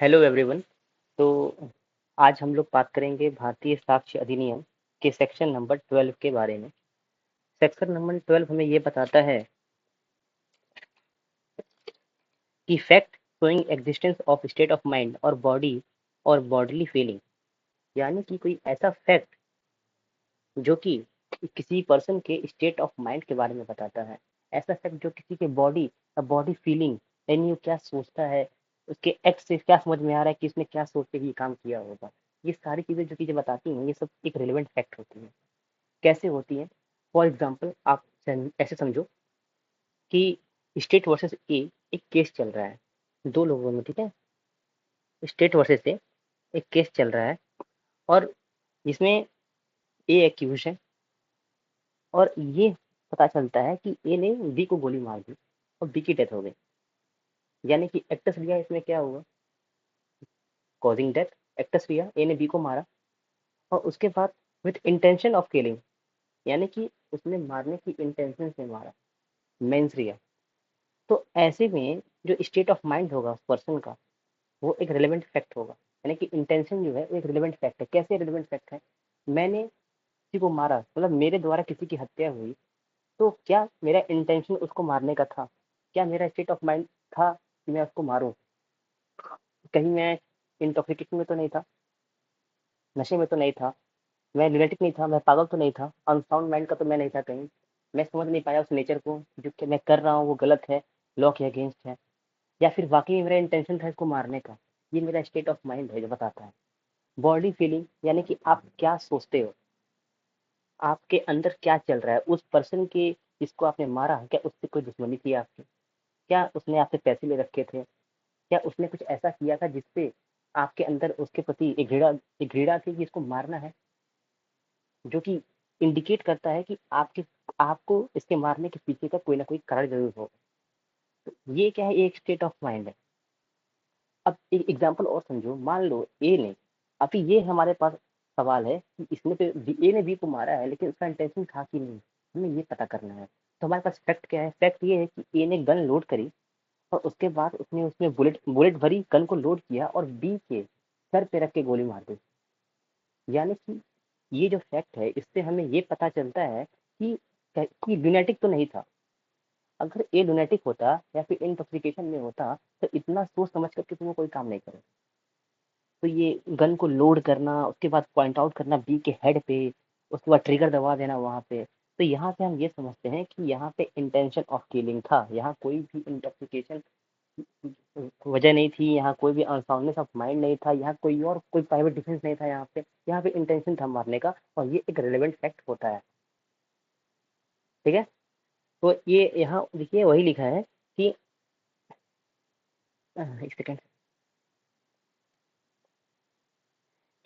Hello everyone. तो आज हम लोग बात करेंगे भारतीय साक्ष्य अधिनियम के सेक्शन नंबर 12 के बारे में। सेक्शन नंबर 12 हमें ये बताता है कि fact showing existence of state of mind और बॉडी और बॉडीली फीलिंग, यानी कि कोई ऐसा फैक्ट जो कि किसी पर्सन के स्टेट ऑफ माइंड के बारे में बताता है, ऐसा फैक्ट जो किसी के बॉडी या बॉडी फीलिंग, यानी वो क्या सोचता है, उसके एक्ट से क्या समझ में आ रहा है कि उसने क्या सोच के ये काम किया होगा। ये सारी चीजें जो चीजें बताती हैं ये सब एक रिलेवेंट फैक्ट होती हैं। कैसे होती हैं? फॉर एग्जाम्पल आप ऐसे समझो कि स्टेट वर्सेस ए एक केस चल रहा है दो लोगों में, ठीक है। स्टेट वर्सेस ए एक केस चल रहा है और जिसमें ए एक्यूज है और ये पता चलता है कि ए ने बी को गोली मार दी और बी की डेथ हो गई। यानी कि एक्टस रिया इसमें क्या हुआ? Causing death. एक्टस रिया, ए ने बी को मारा और उसके बाद विथ इंटेंशन ऑफ किलिंग, यानी कि उसने मारने की इंटेंशन से मारा, मेंस रिया। तो ऐसे में जो स्टेट ऑफ माइंड होगा उस पर्सन का, वो एक रिलेवेंट फैक्ट होगा। यानी कि इंटेंशन जो है वो एक रिलेवेंट फैक्ट है। कैसे रिलेवेंट फैक्ट है? मैंने किसी को मारा, मतलब मेरे द्वारा किसी की हत्या हुई, तो क्या मेरा इंटेंशन उसको मारने का था? क्या मेरा स्टेट ऑफ माइंड था कि मैं उसको मारूं? कहीं मैं इंटॉक्सिकेशन में तो नहीं था, नशे में तो नहीं था, मैं लिनेटिक नहीं था, मैं पागल तो नहीं था, अनसाउंड माइंड का तो मैं नहीं था कहीं। मैं समझ नहीं पाया उस नेचर को, जो कि मैं कर रहा हूँ वो गलत है, लॉ के अगेंस्ट है, या फिर वाकई में मेरा इंटेंशन था इसको मारने का। ये मेरा स्टेट ऑफ माइंड है जो बताता है। बॉडी फीलिंग, यानी कि आप क्या सोचते हो, आपके अंदर क्या चल रहा है उस पर्सन के जिसको आपने मारा। क्या उससे कोई दुश्मनी थी आपकी? क्या उसने आपसे पैसे ले रखे थे? क्या उसने कुछ ऐसा किया था जिससे आपके अंदर उसके प्रति एक घृणा थी कि इसको मारना है, जो कि इंडिकेट करता है कि आपको इसके मारने के पीछे का कोई ना कोई कारण जरूर हो। तो ये क्या है? ये एक स्टेट ऑफ माइंड है। अब एक एग्जांपल और समझो, मान लो ए ने, अभी ये हमारे पास सवाल है कि इसने तो ए ने बी को मारा है, लेकिन उसका इंटेंशन था कि नहीं, हमें ये पता करना है। तो हमारे पास फैक्ट क्या है? फैक्ट ये है कि ए ने गन लोड करी और उसके बाद उसने उसमें बुलेट बुलेट भरी गन को लोड किया और बी के सर पे रख के गोली मार दी। यानी कि ये जो फैक्ट है इससे हमें ये पता चलता है कि लुनेटिक तो नहीं था। अगर ए लुनेटिक होता या फिर इंटॉक्सिकेशन में होता तो इतना सोच समझ करके तुम कोई काम नहीं करे। तो ये गन को लोड करना, उसके बाद पॉइंट आउट करना बी के हेड पे, उसके बाद ट्रिगर दबा देना वहां पे, तो यहाँ पे हम ये समझते हैं कि यहाँ पे इंटेंशन ऑफ किलिंग था। यहाँ कोई भी इंटॉक्सिकेशन वजह नहीं थी, यहाँ कोई भी अनसाउंडनेस ऑफ माइंड नहीं था, यहाँ कोई और कोई प्राइवेट डिफेंस नहीं था। यहाँ पे इंटेंशन था मारने का और ये एक रिलेवेंट फैक्ट होता है। ठीक है। तो ये यहाँ देखिए वही लिखा है कि एक सेकेंड,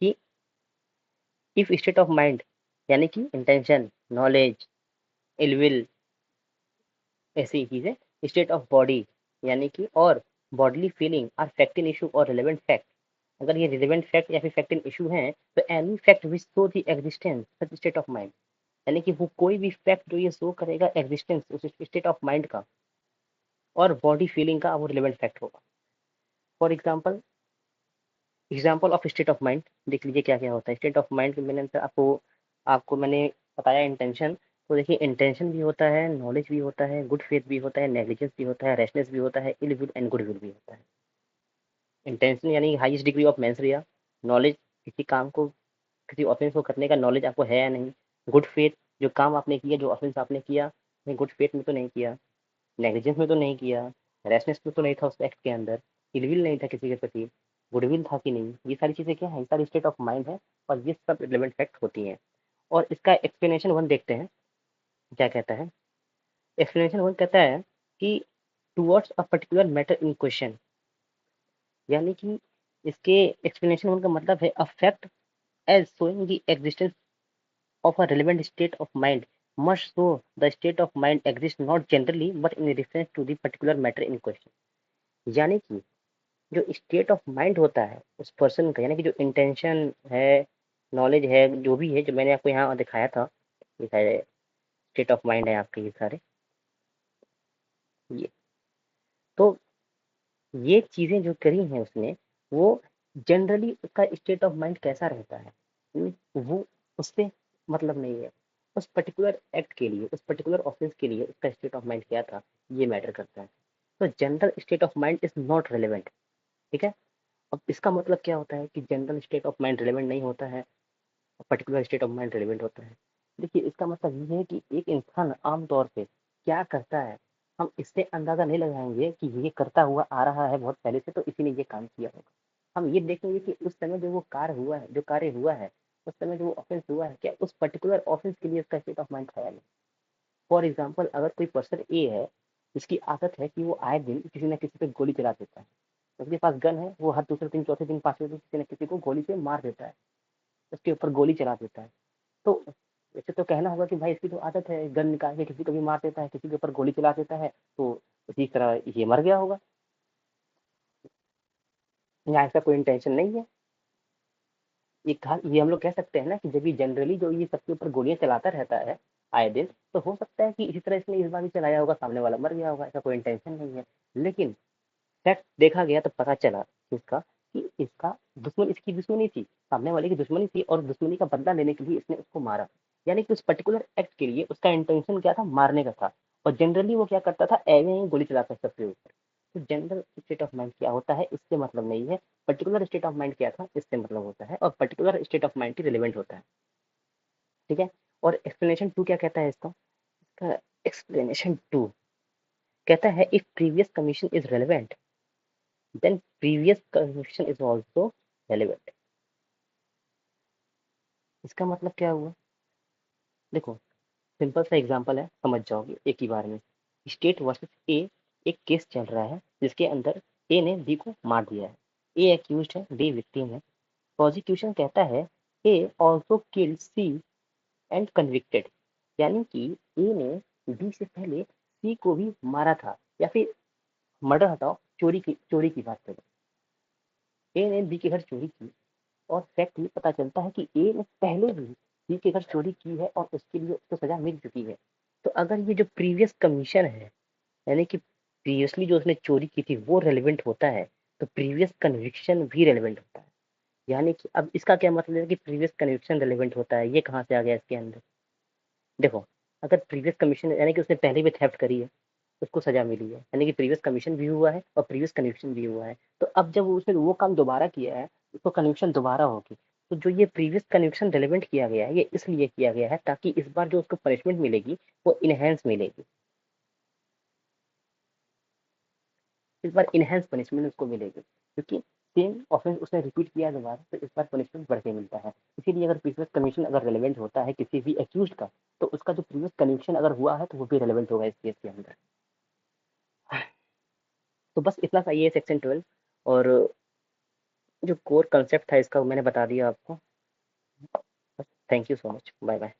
कि इफ स्टेट ऑफ माइंड, यानी कि इंटेंशन, नॉलेज, इलविल, ऐसी चीजें, स्टेट ऑफ बॉडी, यानी कि और bodily feeling or fact in issue और रिलेवेंट फैक्ट, अगर ये रिलेवेंट फैक्ट या फिर फैक्ट इन इशू है, तो any fact which show the existence such state of mind, यानी कि वो कोई भी फैक्ट जो ये शो करेगा एग्जिस्टेंस उस स्टेट ऑफ माइंड का और बॉडी फीलिंग का, वो रिलेवेंट फैक्ट होगा। For example, example of state of mind देख लीजिए क्या क्या होता है। स्टेट ऑफ माइंड के मैंने आपको आपको मैंने बताया इंटेंशन। तो देखिए इंटेंशन भी होता है, नॉलेज भी होता है, गुड फेथ भी होता है, नेग्लिजेंस भी होता है, रेशनेस भी होता है, ill will and good will भी होता है। इंटेंशन यानी highest degree of mens rea, knowledge, किसी काम को, किसी ऑफेंस को करने का नॉलेज आपको है या नहीं। गुड फेथ, जो काम आपने किया, जो ऑफेंस आपने किया, गुड फेथ में तो नहीं किया, नेग्लिजेंस में तो नहीं किया, रैशनेस में तो नहीं था उस एक्ट के अंदर, इलविल नहीं था किसी के प्रति, गुडविल था कि नहीं। ये सारी चीजें क्या है? ये सारी स्टेट ऑफ माइंड है और ये सब रिलेवेंट फैक्ट होती हैं। और इसका एक्सप्लेनेशन वन देखते हैं क्या कहता है। एक्सप्लेनेशन वन कहता है कि towards a particular matter in question, यानी कि इसके एक्सप्लेनेशन वन का मतलब है a fact as showing the existence of a relevant state of mind must show the state of mind exists not generally but in reference to the particular matter in question। यानी कि जो state of mind होता है उस person का, यानी कि जो इंटेंशन है, नॉलेज है, जो भी है, जो मैंने आपको यहाँ दिखाया था, ये सारे स्टेट ऑफ माइंड है आपके, ये सारे, ये तो ये चीजें जो करी हैं उसने, वो जनरली उसका स्टेट ऑफ माइंड कैसा रहता है, वो उससे मतलब नहीं है। उस पर्टिकुलर एक्ट के लिए, उस पर्टिकुलर ऑफेंस के लिए उसका स्टेट ऑफ माइंड क्या था, ये मैटर करता है। तो general state of mind is not relevant. ठीक है। अब इसका मतलब क्या होता है कि general state of mind relevant नहीं होता है, particular state of mind relevant होता है। देखिए इसका मतलब ये है कि एक इंसान आमतौर पे क्या करता है, हम इससे अंदाजा नहीं लगाएंगे कि ये करता हुआ आ रहा है बहुत पहले से तो इसी ने ये काम किया होगा। हम ये देखेंगे कि उस समय जो वो कार्य हुआ है, जो कार्य हुआ है, उस समय जो वो ऑफेंस हुआ है, क्या उस पर्टिकुलर ऑफेंस के लिए उसका स्टेट ऑफ माइंड खराब है। फॉर एग्जाम्पल, अगर कोई पर्सन ए है जिसकी आदत है कि वो आए दिन किसी न किसी पे गोली चला देता है, उसके पास गन है, वो हर दूसरे दिन, चौथे दिन, पांचवें दिन किसी न किसी को गोली से मार देता है, उसके ऊपर गोली चला देता है। तो वैसे तो कहना होगा कि भाई इसकी तो आदत है, गन निकाल के किसी को भी मार देता है, किसी के ऊपर गोली चला देता है, तो उसी तरह ये मर गया होगा, यहाँ ऐसा कोई इंटेंशन नहीं है। ये हम लोग कह सकते हैं ना कि जब ये जनरली जो ये सबके ऊपर गोलियां चलाता रहता है आए दिन, तो हो सकता है कि इसी तरह इसने इस बार भी चलाया होगा, सामने वाला मर गया होगा, ऐसा कोई इंटेंशन नहीं है। लेकिन फैक्ट देखा गया तो पता चला इसका कि इसका दुश्मन, इसकी दुश्मनी थी, सामने वाले की दुश्मनी थी, और दुश्मनी का बदला लेने के लिए इसने उसको मारा। यानी कि उस पर्टिकुलर एक्ट के लिए उसका इंटेंशन क्या था, मारने का था। और जनरली वो क्या करता था, एवे ही गोली चलाता सबके ऊपर। तो जनरल स्टेट ऑफ माइंड क्या होता है इससे मतलब नहीं है, पर्टिकुलर स्टेट ऑफ माइंड क्या था इससे मतलब होता है, और particular state of mind he relevant होता है। ठीक है। और एक्सप्लेनेशन टू क्या कहता है इसका एक्सप्लेनेशन टू कहता है, if previous commission is relevant then previous conviction is also relevant। इसका मतलब क्या हुआ, देखो सिंपल सा एग्जांपल है, समझ जाओगे एक ही बार में। स्टेट वर्सेस ए, एक केस चल रहा है जिसके अंदर ए ने बी को मार दिया है। ए एक्यूज्ड है, बी विक्टिम है। प्रोसिक्यूशन कहता है A also killed C and convicted, यानी कि ए ने बी से पहले सी को भी मारा था, या फिर मर्डर हटाओ, चोरी की बात करें, ए ने बी के घर चोरी की, और फैक्ट ये पता चलता है कि ए ने पहले भी बी के घर चोरी की है और उसके लिए उसको सजा मिल चुकी है। तो अगर ये जो प्रीवियस कमीशन है, यानी कि प्रीवियसली जो उसने चोरी की थी वो रेलिवेंट होता है, तो प्रीवियस कन्विक्शन भी रेलिवेंट होता है। यानी कि अब इसका क्या मतलब है कि प्रीवियस कन्विक्शन रेलिवेंट होता है, ये कहाँ से आ गया इसके अंदर। देखो, अगर प्रीवियस कमीशन यानी कि उसने पहले भी थेफ्ट करी है, उसको सजा मिली है, यानी कि प्रीवियस कमीशन भी हुआ है और प्रीवियस कन्विक्शन भी हुआ है। तो अब जब उसने वो काम दोबारा किया है, उसको कन्विक्शन दोबारा होगी। तो जो ये प्रीवियस कन्विक्शन रेलिवेंट किया गया है, ये इसलिए किया गया है ताकि इस बार जो उसको पनिशमेंट मिलेगी वो इनहेंस मिलेगी, इस बार इनहेंस पनिशमेंट उसको मिलेगी, क्योंकि सेम ऑफेंस उसने रिपीट किया दोबारा, तो इस बार पनिशमेंट बढ़ के मिलता है। इसीलिए अगर प्रीवियस कमीशन अगर रेलिवेंट होता है किसी भी एक्यूज का, तो उसका जो प्रीवियस कन्विक्शन अगर हुआ है तो वो भी रेलिवेंट होगा इस केस के अंदर। तो बस इतना सा ये सेक्शन 12, और जो कोर कंसेप्ट था इसका मैंने बता दिया आपको। Thank you so much, bye bye.